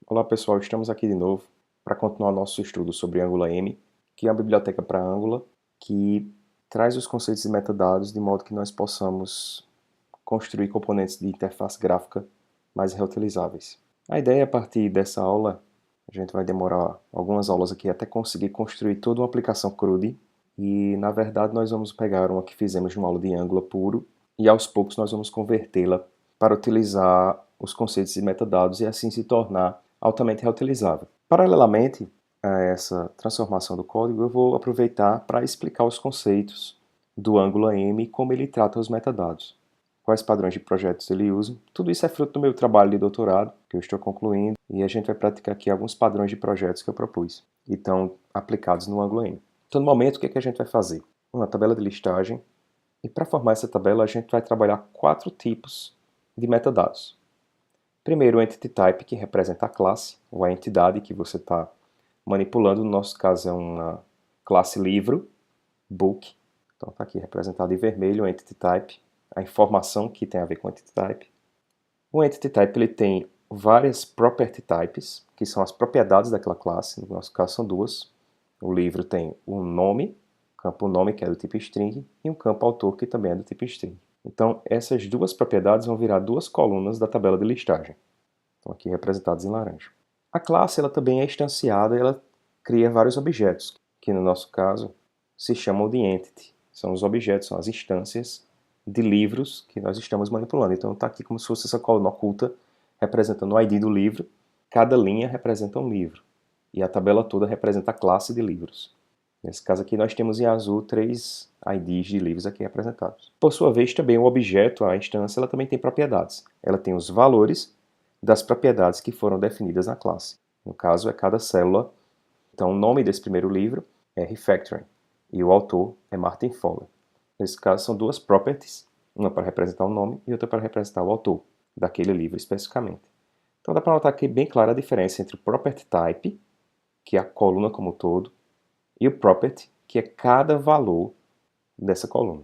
Olá pessoal, estamos aqui de novo para continuar nosso estudo sobre Angular M, que é uma biblioteca para Angular que traz os conceitos e metadados de modo que nós possamos construir componentes de interface gráfica mais reutilizáveis. A ideia a partir dessa aula, a gente vai demorar algumas aulas aqui até conseguir construir toda uma aplicação CRUD e na verdade nós vamos pegar uma que fizemos numa aula de Angular puro e aos poucos nós vamos convertê-la para utilizar os conceitos e metadados e assim se tornar altamente reutilizável. Paralelamente a essa transformação do código, eu vou aproveitar para explicar os conceitos do Angular M e como ele trata os metadados, quais padrões de projetos ele usa. Tudo isso é fruto do meu trabalho de doutorado, que eu estou concluindo, e a gente vai praticar aqui alguns padrões de projetos que eu propus e estão aplicados no Angular M. Então, no momento, o que é que a gente vai fazer? Uma tabela de listagem, e para formar essa tabela, a gente vai trabalhar 4 tipos de metadados. Primeiro, o Entity Type, que representa a classe, ou a entidade que você está manipulando. No nosso caso, é uma classe livro, book. Então, está aqui representado em vermelho o Entity Type, a informação que tem a ver com o Entity Type. O Entity Type ele tem várias Property Types, que são as propriedades daquela classe. No nosso caso, são duas. O livro tem um nome, campo nome, que é do tipo string, e um campo autor, que também é do tipo string. Então, essas duas propriedades vão virar duas colunas da tabela de listagem. Estão aqui representadas em laranja. A classe ela também é instanciada e ela cria vários objetos, que no nosso caso se chamam de entity. São os objetos, são as instâncias de livros que nós estamos manipulando. Então está aqui como se fosse essa coluna oculta representando o ID do livro. Cada linha representa um livro. E a tabela toda representa a classe de livros. Nesse caso aqui nós temos em azul 3 IDs de livros aqui representados. Por sua vez, também o objeto, a instância, ela também tem propriedades. Ela tem os valores das propriedades que foram definidas na classe. No caso, é cada célula. Então, o nome desse primeiro livro é Refactoring e o autor é Martin Fowler. Nesse caso, são duas properties, uma para representar o nome e outra para representar o autor daquele livro especificamente. Então, dá para notar aqui bem clara a diferença entre o property type, que é a coluna como um todo, e o property, que é cada valor dessa coluna.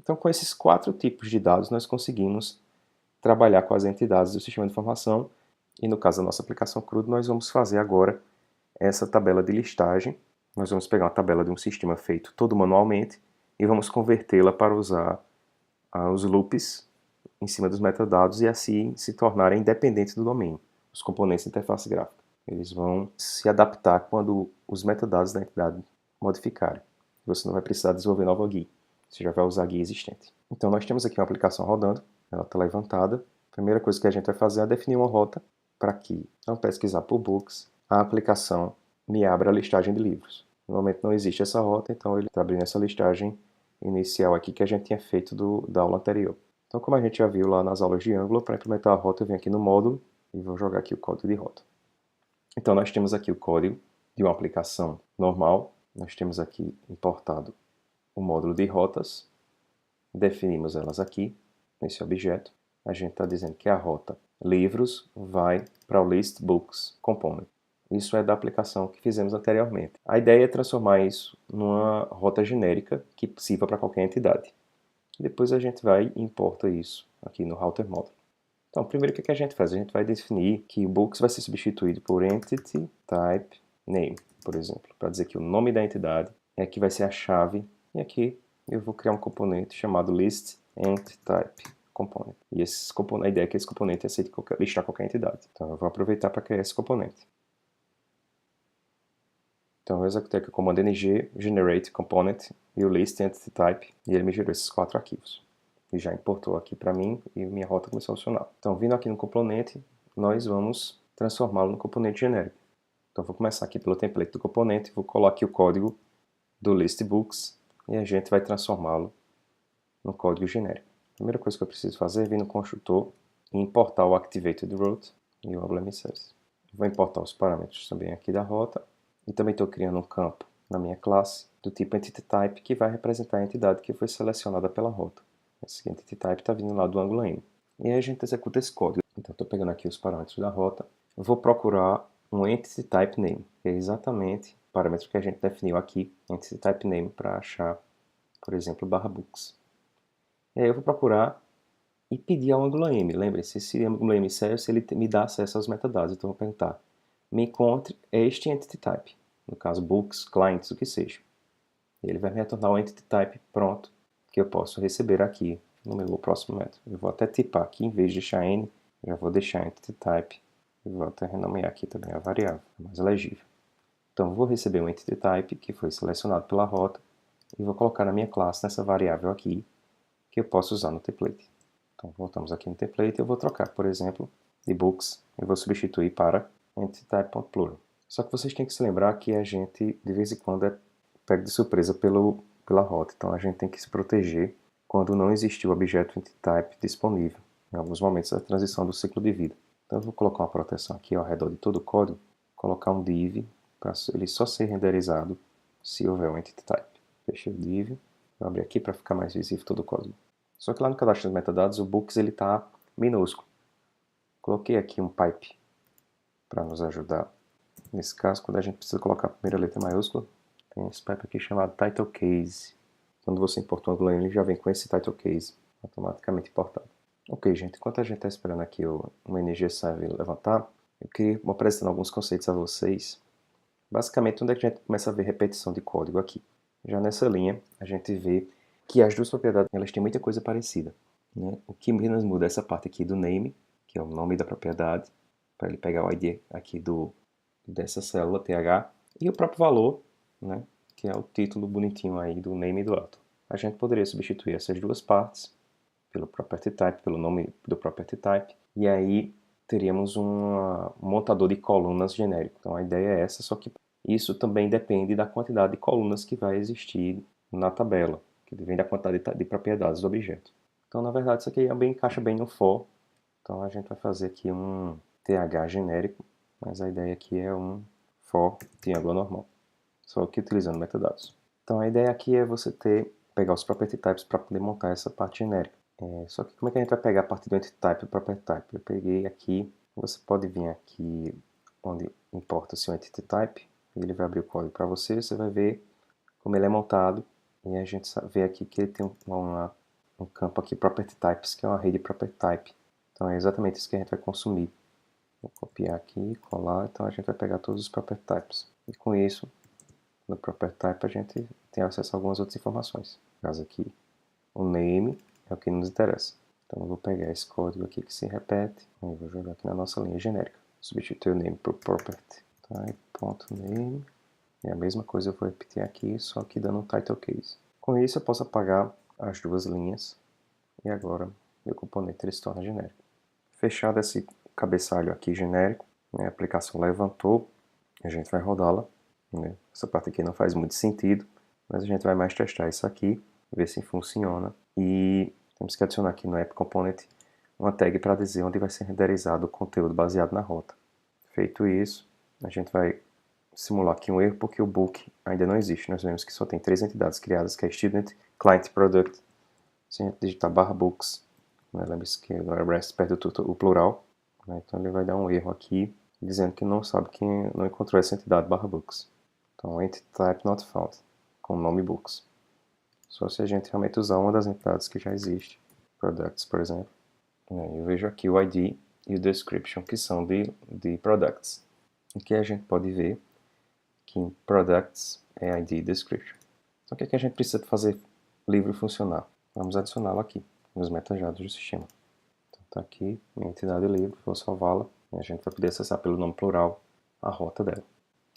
Então, com esses 4 tipos de dados, nós conseguimos trabalhar com as entidades do sistema de informação e, no caso da nossa aplicação CRUD, nós vamos fazer agora essa tabela de listagem. Nós vamos pegar uma tabela de um sistema feito todo manualmente e vamos convertê-la para usar os loops em cima dos metadados e assim se tornarem independentes do domínio, os componentes de interface gráfica. Eles vão se adaptar quando os metadados da entidade modificarem. Você não vai precisar desenvolver nova GUI, você já vai usar a GUI existente. Então nós temos aqui uma aplicação rodando, ela está levantada. A primeira coisa que a gente vai fazer é definir uma rota para que, ao pesquisar por books, a aplicação me abra a listagem de livros. No momento não existe essa rota, então ele está abrindo essa listagem inicial aqui que a gente tinha feito da aula anterior. Então, como a gente já viu lá nas aulas de Angular, para implementar a rota eu venho aqui no módulo e vou jogar aqui o código de rota. Então, nós temos aqui o código de uma aplicação normal. Nós temos aqui importado o módulo de rotas. Definimos elas aqui, nesse objeto. A gente está dizendo que a rota livros vai para o list books component. Isso é da aplicação que fizemos anteriormente. A ideia é transformar isso numa rota genérica que sirva para qualquer entidade. Depois a gente vai e importa isso aqui no router model. Então, primeiro o que a gente faz? A gente vai definir que o books vai ser substituído por entity type name, por exemplo, para dizer que o nome da entidade é que vai ser a chave. E aqui eu vou criar um componente chamado list entity type component. E a ideia é que esse componente aceite listar qualquer entidade. Então eu vou aproveitar para criar esse componente. Então eu executei aqui o comando ng generate component e o list entity type e ele me gerou esses 4 arquivos. E já importou aqui para mim e minha rota começou a funcionar. Então vindo aqui no componente, nós vamos transformá-lo no componente genérico. Então vou começar aqui pelo template do componente, vou colar aqui o código do list books e a gente vai transformá-lo no código genérico. A primeira coisa que eu preciso fazer é vir no construtor e importar o activated route e o emblem service. Vou importar os parâmetros também aqui da rota. E também estou criando um campo na minha classe do tipo Entity Type que vai representar a entidade que foi selecionada pela rota. Esse Entity Type está vindo lá do Angular M. E aí a gente executa esse código. Então estou pegando aqui os parâmetros da rota. Eu vou procurar um Entity Type Name, que é exatamente o parâmetro que a gente definiu aqui, Entity Type Name, para achar, por exemplo, /books. E aí eu vou procurar e pedir ao Angular M. Lembre-se, esse Angular M serve se ele me dá acesso aos metadados. Então eu vou perguntar me encontre este entity type, no caso books, clients, o que seja. Ele vai me retornar o entity type pronto, que eu posso receber aqui no meu próximo método. Eu vou até tipar aqui, em vez de deixar n, já vou deixar entity type, e vou até renomear aqui também a variável, mais legível. Então, eu vou receber um entity type, que foi selecionado pela rota, e vou colocar na minha classe, nessa variável aqui, que eu posso usar no template. Então, voltamos aqui no template, eu vou trocar, por exemplo, de books, eu vou substituir para entityType.plural. Só que vocês têm que se lembrar que a gente, de vez em quando, é pego de surpresa pela rota. Então, a gente tem que se proteger quando não existiu o objeto entitype disponível, em alguns momentos da transição do ciclo de vida. Então, eu vou colocar uma proteção aqui ao redor de todo o código, colocar um div, para ele só ser renderizado se houver um entity type. Fechei o div, vou abrir aqui para ficar mais visível todo o código. Só que lá no cadastro dos metadados, o books está minúsculo. Coloquei aqui um pipe para nos ajudar. Nesse caso, quando a gente precisa colocar a primeira letra maiúscula, tem esse pipe aqui chamado title case. Quando você importa o AngularM, ele já vem com esse title case automaticamente importado. Ok, gente, enquanto a gente está esperando aqui o NG Serve levantar, eu queria apresentar alguns conceitos a vocês. Basicamente, onde é que a gente começa a ver repetição de código aqui? Já nessa linha, a gente vê que as duas propriedades elas têm muita coisa parecida, né? O que menos muda é essa parte aqui do name, que é o nome da propriedade, para ele pegar o ID aqui dessa célula TH, e o próprio valor, né? Que é o título bonitinho aí do name e do author. A gente poderia substituir essas duas partes pelo property type, pelo nome do property type, e aí teríamos um montador de colunas genérico. Então a ideia é essa, só que isso também depende da quantidade de colunas que vai existir na tabela, que vem da quantidade de propriedades do objeto. Então, na verdade, isso aqui também encaixa bem no for. Então, a gente vai fazer aqui um TH genérico, mas a ideia aqui é um for triângulo normal, só que utilizando metadados. Então, a ideia aqui é você pegar os property types para poder montar essa parte genérica. Só que como é que a gente vai pegar a partir do entity type e do property type? Eu peguei aqui, você pode vir aqui onde importa-se o entity type, ele vai abrir o código para você, você vai ver como ele é montado, e a gente vê aqui que ele tem um campo aqui, property types, que é uma rede property type. Então é exatamente isso que a gente vai consumir. Vou copiar aqui, colar, então a gente vai pegar todos os property types. E com isso, no property type a gente tem acesso a algumas outras informações. No caso aqui, o name é o que nos interessa. Então eu vou pegar esse código aqui que se repete, e vou jogar aqui na nossa linha genérica. Substituir o name por property type.name. E a mesma coisa eu vou repetir aqui, só que dando um title case. Com isso eu posso apagar as duas linhas e agora meu componente ele se torna genérico. Fechado esse cabeçalho aqui genérico, né, a aplicação levantou, a gente vai rodá-la. Né? Essa parte aqui não faz muito sentido, mas a gente vai mais testar isso aqui, ver se funciona. E temos que adicionar aqui no app component uma tag para dizer onde vai ser renderizado o conteúdo baseado na rota. Feito isso, a gente vai simular aqui um erro porque o book ainda não existe. Nós vemos que só tem 3 entidades criadas, que é Student, Client e Product. Se a gente digitar /books, né, lembre-se que o REST perde o plural, né, então ele vai dar um erro aqui, dizendo que não sabe que não encontrou essa entidade /books. Então, entity type not found, com o nome books. Só se a gente realmente usar uma das entidades que já existe, products, por exemplo. Eu vejo aqui o ID e o description, que são de products. Aqui a gente pode ver que em products é ID e description. Então o que é que a gente precisa fazer o livro funcionar? Vamos adicioná-lo aqui, nos metajados do sistema. Então está aqui, minha entidade livro, vou salvá-la, e a gente vai poder acessar pelo nome plural a rota dela.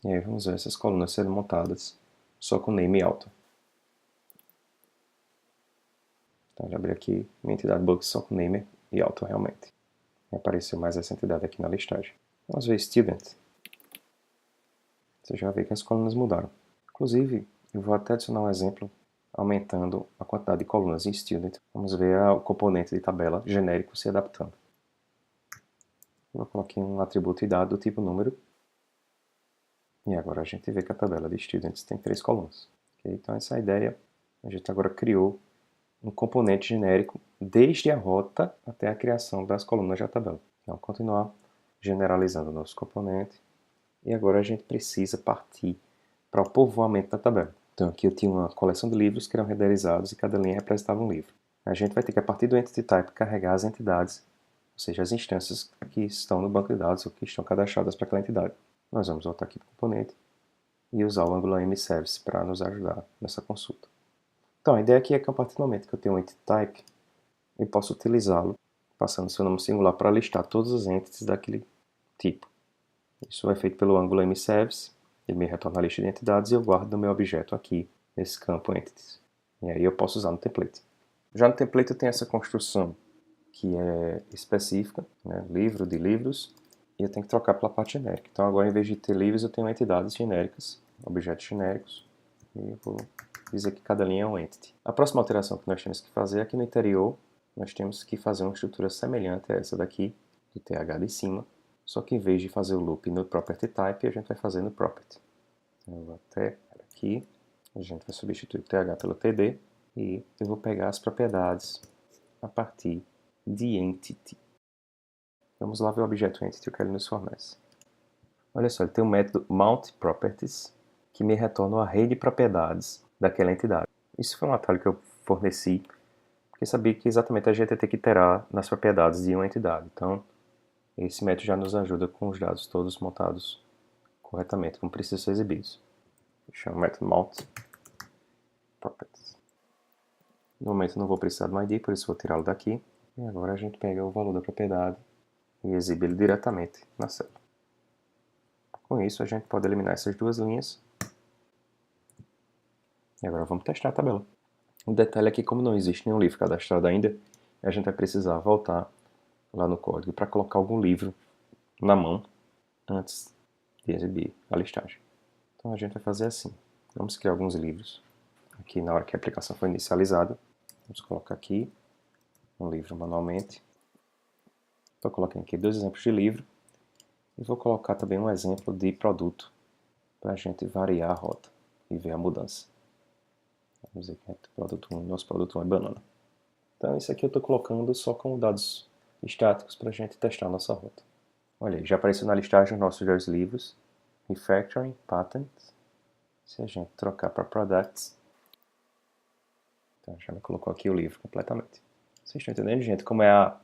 E aí vamos ver essas colunas sendo montadas só com name e author. Então já abri aqui minha entidade books só com name e author realmente. E apareceu mais essa entidade aqui na listagem. Vamos ver student. Você já vê que as colunas mudaram. Inclusive, eu vou até adicionar um exemplo aumentando a quantidade de colunas em student. Vamos ver o componente de tabela genérico se adaptando. Eu coloquei um atributo e dado do tipo número. E agora a gente vê que a tabela de students tem 3 colunas. Okay? Então essa é a ideia. A gente agora criou um componente genérico desde a rota até a criação das colunas da tabela. Então continuar generalizando o nosso componente. E agora a gente precisa partir para o povoamento da tabela. Então aqui eu tinha uma coleção de livros que eram renderizados e cada linha representava um livro. A gente vai ter que, a partir do entity type, carregar as entidades, ou seja, as instâncias que estão no banco de dados ou que estão cadastradas para aquela entidade. Nós vamos voltar aqui para o componente e usar o AngularM Service para nos ajudar nessa consulta. Então, a ideia aqui é que a partir do momento que eu tenho um entity type, eu posso utilizá-lo, passando seu nome singular para listar todas as entities daquele tipo. Isso é feito pelo AngularM Service, ele me retorna a lista de entidades e eu guardo no meu objeto aqui, nesse campo Entities. E aí eu posso usar no template. Já no template eu tenho essa construção que é específica, né, livro de livros, e eu tenho que trocar pela parte genérica. Então agora, em vez de ter livros, eu tenho entidades genéricas, objetos genéricos, e eu vou dizer que cada linha é um entity. A próxima alteração que nós temos que fazer é que no interior nós temos que fazer uma estrutura semelhante a essa daqui, do TH de cima, só que em vez de fazer o loop no property type, a gente vai fazer no property. Então, eu vou até aqui, a gente vai substituir o TH pelo TD, e eu vou pegar as propriedades a partir de entity. Vamos lá ver o objeto entity que ele nos fornece. Olha só, ele tem um método mountProperties que me retorna a rede de propriedades daquela entidade. Isso foi um atalho que eu forneci, porque sabia que exatamente a gente ia ter que iterar nas propriedades de uma entidade. Então, esse método já nos ajuda com os dados todos montados corretamente, como precisam ser exibidos. Chama o método mountProperties. No momento não vou precisar do ID, por isso vou tirá-lo daqui. E agora a gente pega o valor da propriedade e exibe ele diretamente na célula. Com isso, a gente pode eliminar essas duas linhas. E agora vamos testar a tabela. Um detalhe é que, como não existe nenhum livro cadastrado ainda, a gente vai precisar voltar lá no código para colocar algum livro na mão antes de exibir a listagem. Então a gente vai fazer assim. Vamos criar alguns livros. Aqui na hora que a aplicação foi inicializada, vamos colocar aqui um livro manualmente. Estou colocando aqui 2 exemplos de livro. E vou colocar também um exemplo de produto para a gente variar a rota e ver a mudança. Vamos dizer que nosso produto 1 é banana. Então isso aqui eu estou colocando só como dados estáticos para a gente testar a nossa rota. Olha aí, já apareceu na listagem os nossos 2 livros, Refactoring, Patents. Se a gente trocar para Products, então já me colocou aqui o livro completamente. Vocês estão entendendo, gente, como é a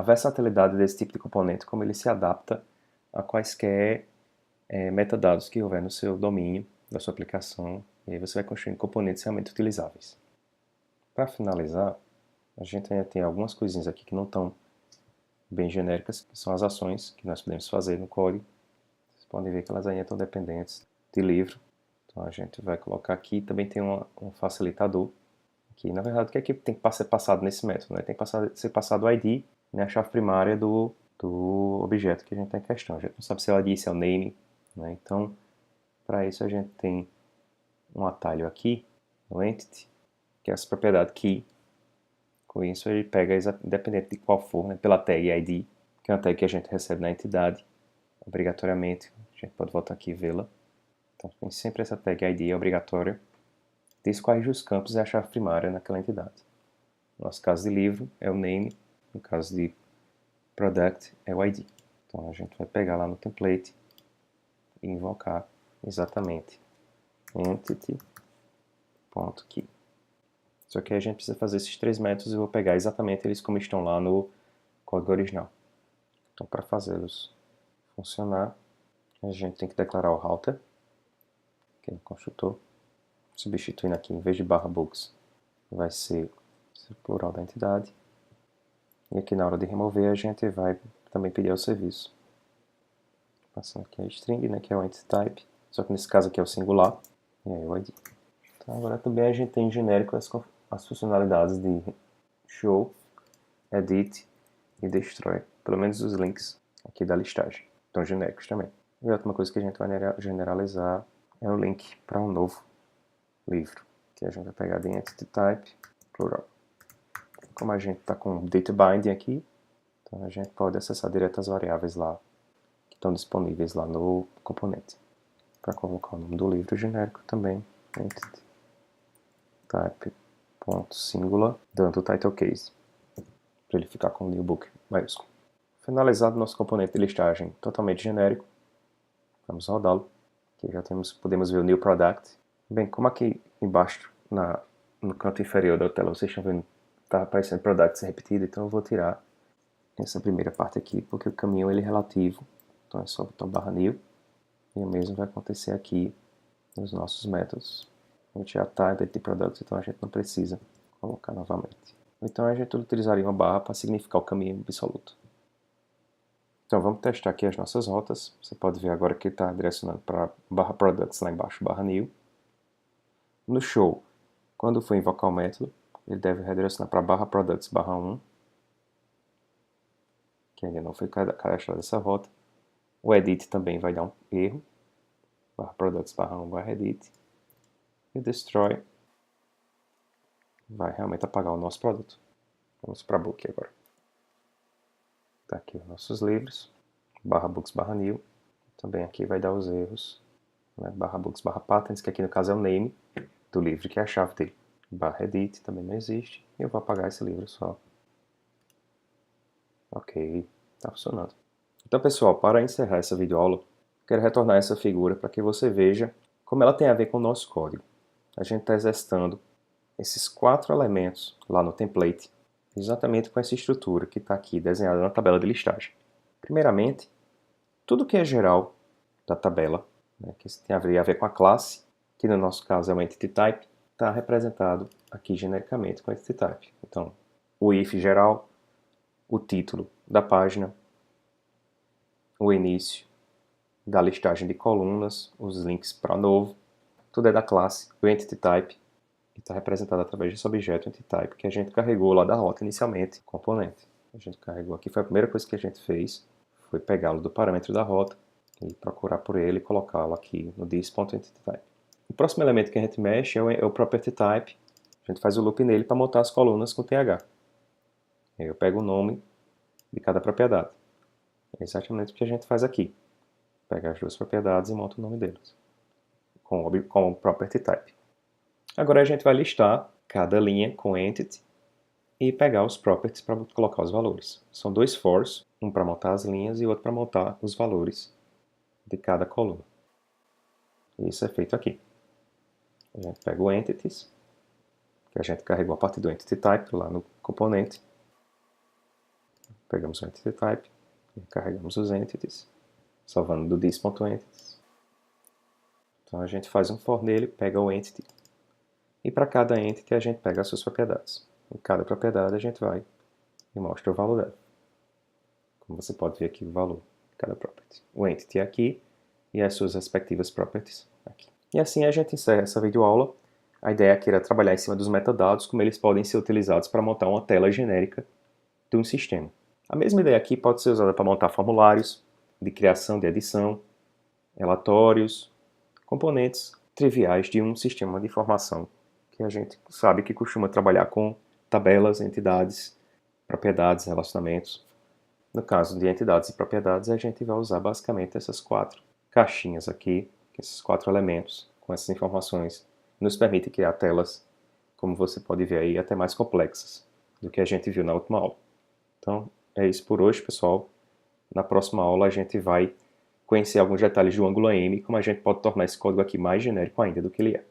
versatilidade desse tipo de componente, como ele se adapta a quaisquer metadados que houver no seu domínio, da sua aplicação, e aí você vai construindo componentes realmente utilizáveis. Para finalizar, a gente ainda tem algumas coisinhas aqui que não estão bem genéricas, que são as ações que nós podemos fazer no código. Vocês podem ver que elas ainda estão dependentes de livro. Então a gente vai colocar aqui, também tem um facilitador, que na verdade o que é que tem que ser passado nesse método? Né? Tem que ser passado o ID, né, a chave primária do objeto que a gente está em questão. A gente não sabe se é o ID, se é o name, né? Então, para isso a gente tem um atalho aqui, no Entity, que é essa propriedade key. Com isso ele pega, independente de qual for, né, pela tag ID, que é uma tag que a gente recebe na entidade, obrigatoriamente. A gente pode voltar aqui e vê-la. Então tem sempre essa tag ID obrigatória. Diz quais dos campos é a chave primária naquela entidade. No nosso caso de livro é o name, no caso de product é o ID. Então a gente vai pegar lá no template e invocar exatamente entity.key. Só que a gente precisa fazer esses 3 métodos e eu vou pegar exatamente eles como estão lá no código original. Então para fazê-los funcionar, a gente tem que declarar o router, que é o construtor, substituindo aqui, em vez de /books, vai ser o plural da entidade. E aqui na hora de remover, a gente vai também pedir ao serviço. Passando aqui a string, né, que é o entity type, só que nesse caso aqui é o singular, e aí o ID. Então agora também a gente tem em genérico as funcionalidades de show, edit e destroy, pelo menos os links aqui da listagem, estão genéricos também. E a última coisa que a gente vai generalizar é o link para um novo livro, que a gente vai pegar de entity type, plural. Como a gente está com data binding aqui, então a gente pode acessar direto as variáveis lá, que estão disponíveis lá no componente. Para convocar o nome do livro genérico também, entity type.singular, dando o title case, para ele ficar com o new book maiúsculo. Finalizado nosso componente de listagem totalmente genérico, vamos rodá-lo. Aqui já podemos ver o new product. Bem, como aqui embaixo, no canto inferior da tela, vocês estão vendo, está aparecendo products repetido, então eu vou tirar essa primeira parte aqui, porque o caminho ele é relativo, então é só botar /new. E o mesmo vai acontecer aqui nos nossos métodos. A gente já está dentro de product, então a gente não precisa colocar novamente. Então a gente utilizaria uma barra para significar o caminho absoluto. Então vamos testar aqui as nossas rotas. Você pode ver agora que está direcionando para barra products lá embaixo, barra new. No show, quando for invocar o método, ele deve redirecionar para barra products barra 1, que ainda não foi cadastrada essa rota. O edit também vai dar um erro, barra products barra 1 barra edit. E o destroy vai realmente apagar o nosso produto. Vamos para book agora. Está aqui os nossos livros, barra books barra new. Também aqui vai dar os erros, né? Barra books barra patents, que aqui no caso é o name do livro, que é a chave dele. Barra edit também não existe. E eu vou apagar esse livro só. Ok, está funcionando. Então, pessoal, para encerrar essa videoaula, quero retornar essa figura para que você veja como ela tem a ver com o nosso código. A gente está exercitando esses 4 elementos lá no template, exatamente com essa estrutura que está aqui desenhada na tabela de listagem. Primeiramente, tudo que é geral da tabela, né, que tem a ver com a classe, que no nosso caso é o entity type, está representado aqui genericamente com entity type. Então, o if geral, o título da página, o início da listagem de colunas, os links para novo, tudo é da classe, o entity type, que está representado através desse objeto entity type que a gente carregou lá da rota inicialmente, componente. A gente carregou aqui, foi a primeira coisa que a gente fez, foi pegá-lo do parâmetro da rota e procurar por ele e colocá-lo aqui no this.entityType. O próximo elemento que a gente mexe é o property type. A gente faz o loop nele para montar as colunas com TH. Aí eu pego o nome de cada propriedade. É exatamente o que a gente faz aqui. Pega as duas propriedades e monta o nome delas com o property type. Agora a gente vai listar cada linha com entity e pegar os properties para colocar os valores. São 2 fors, um para montar as linhas e outro para montar os valores de cada coluna. Isso é feito aqui. A gente pega o entities, que a gente carregou a partir do entity type lá no componente. Pegamos o entity type e carregamos os entities, salvando do this.entities. Então a gente faz um for nele, pega o entity, e para cada entity a gente pega as suas propriedades. Em cada propriedade a gente vai e mostra o valor dela. Como você pode ver aqui o valor de cada property. O entity é aqui e as suas respectivas properties aqui. E assim a gente encerra essa videoaula. A ideia aqui era trabalhar em cima dos metadados, como eles podem ser utilizados para montar uma tela genérica de um sistema. A mesma ideia aqui pode ser usada para montar formulários de criação, de edição, relatórios, componentes triviais de um sistema de informação que a gente sabe que costuma trabalhar com tabelas, entidades, propriedades, relacionamentos. No caso de entidades e propriedades, a gente vai usar basicamente essas 4 caixinhas aqui, esses 4 elementos com essas informações, nos permite criar telas, como você pode ver aí, até mais complexas do que a gente viu na última aula. Então, é isso por hoje, pessoal. Na próxima aula a gente vai conhecer alguns detalhes do Angular M e como a gente pode tornar esse código aqui mais genérico ainda do que ele é.